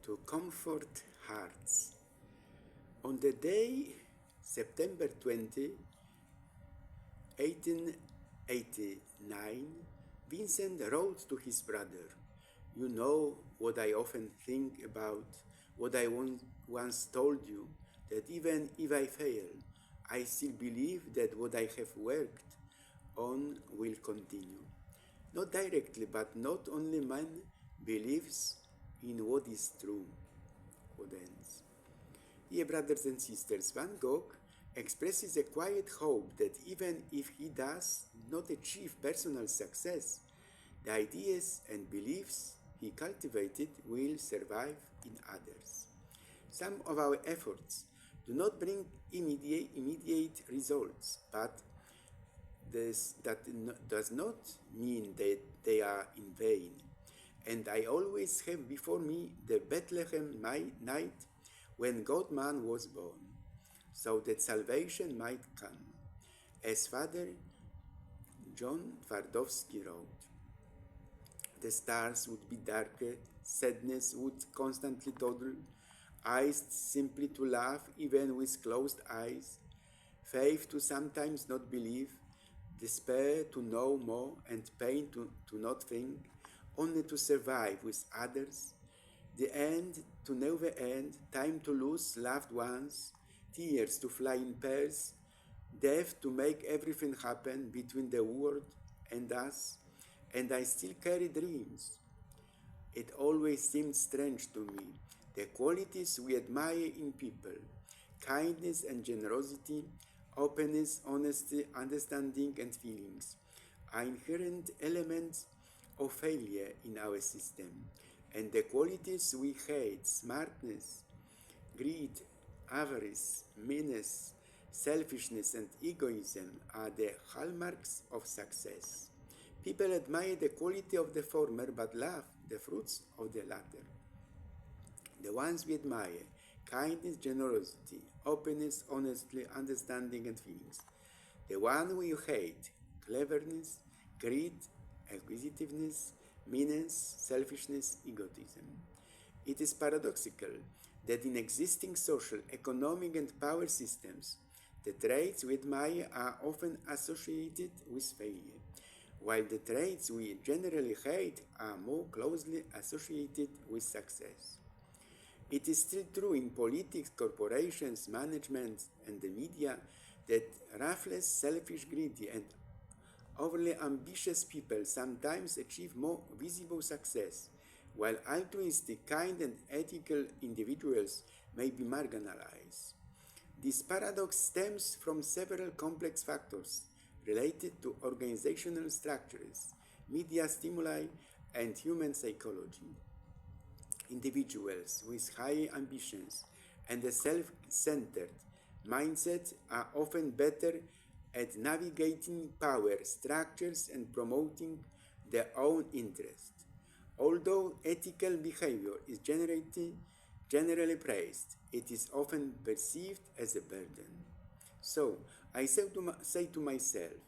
to comfort hearts. On the day September 20, 1889, Vincent wrote to his brother, "You know what I often think about, what I once told you, that even if I fail, I still believe that what I have worked on will continue. Not directly, but not only man believes in what is true." Quote ends. Dear brothers and sisters, Van Gogh expresses a quiet hope that even if he does not achieve personal success, the ideas and beliefs he cultivated will survive in others. Some of our efforts do not bring immediate results, but that does not mean that they are in vain. And I always have before me the Bethlehem night when God-man was born, so that salvation might come. As Father John Twardowski wrote, the stars would be darker, sadness would constantly toddle, eyes simply to laugh even with closed eyes, faith to sometimes not believe, despair to know more, and pain to not think, only to survive with others, the end to never end, time to lose loved ones, tears to fly in pairs, death to make everything happen between the world and us, and I still carry dreams. It always seemed strange to me, the qualities we admire in people, kindness and generosity, openness, honesty, understanding, and feelings, are inherent elements of failure in our system, and the qualities we hate, smartness, greed, avarice, meanness, selfishness, and egoism, are the hallmarks of success. People admire the quality of the former but love the fruits of the latter. The ones we admire, kindness, generosity, openness, honesty, understanding, and feelings. The one we hate, cleverness, greed, acquisitiveness, meanness, selfishness, egotism. It is paradoxical that in existing social, economic, and power systems, the traits we admire are often associated with failure, while the traits we generally hate are more closely associated with success. It is still true in politics, corporations, management, and the media that ruthless, selfish, greedy, and overly ambitious people sometimes achieve more visible success, while altruistic, kind, and ethical individuals may be marginalized. This paradox stems from several complex factors related to organizational structures, media stimuli, and human psychology. Individuals with high ambitions and a self-centered mindset are often better at navigating power structures and promoting their own interest. Although ethical behavior is generally praised, it is often perceived as a burden. So, I say to myself,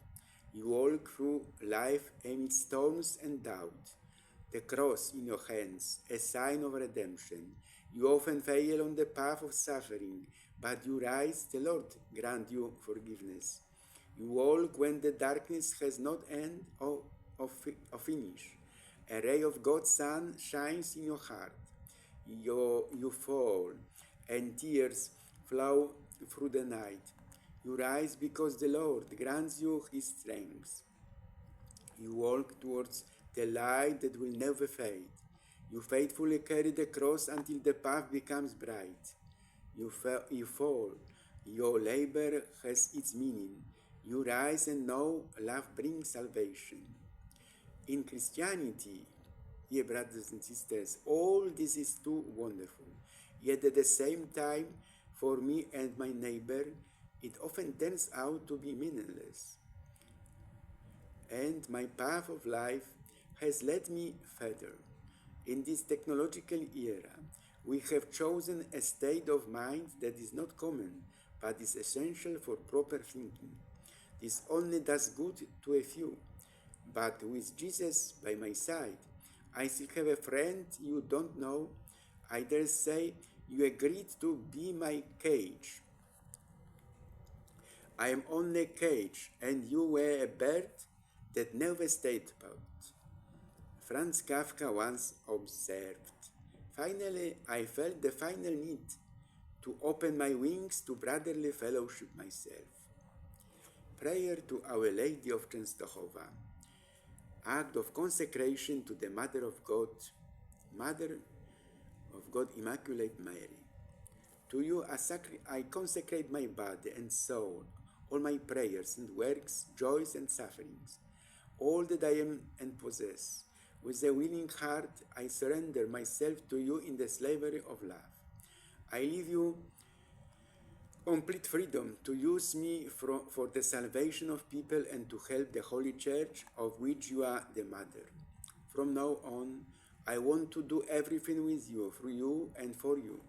you walk through life amid storms and doubt, the cross in your hands, a sign of redemption. You often fail on the path of suffering, but you rise, the Lord grant you forgiveness. You walk when the darkness has not end or finish. A ray of God's sun shines in your heart. You fall, and tears flow through the night. You rise because the Lord grants you His strength. You walk towards the light that will never fade. You faithfully carry the cross until the path becomes bright. You fall. Your labor has its meaning. You rise and know love brings salvation. In Christianity, dear brothers and sisters, all this is too wonderful. Yet at the same time, for me and my neighbor, it often turns out to be meaningless. And my path of life has led me further. In this technological era, we have chosen a state of mind that is not common, but is essential for proper thinking. This only does good to a few, but with Jesus by my side, I still have a friend you don't know. I dare say you agreed to be my cage. I am only a cage, and you were a bird that never stayed put. Franz Kafka once observed, "Finally, I felt the final need to open my wings to brotherly fellowship myself." Prayer to Our Lady of Częstochowa. Act of consecration to the Mother of God, Immaculate Mary. To you I consecrate my body and soul, all my prayers and works, joys and sufferings, all that I am and possess. With a willing heart I surrender myself to you in the slavery of love. I leave you complete freedom to use me for the salvation of people and to help the Holy Church, of which you are the mother. From now on, I want to do everything with you, through you, and for you.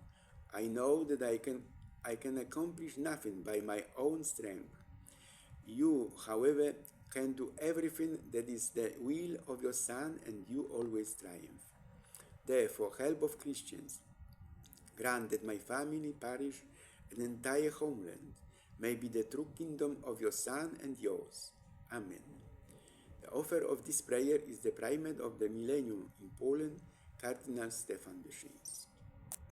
I know that I can accomplish nothing by my own strength. You, however, can do everything that is the will of your Son, and you always triumph. Therefore, help of Christians, grant that my family, parish, and entire homeland may be the true kingdom of your Son and yours. Amen. The author of this prayer is the primate of the Millennium in Poland, Cardinal Stefan Wyszyński.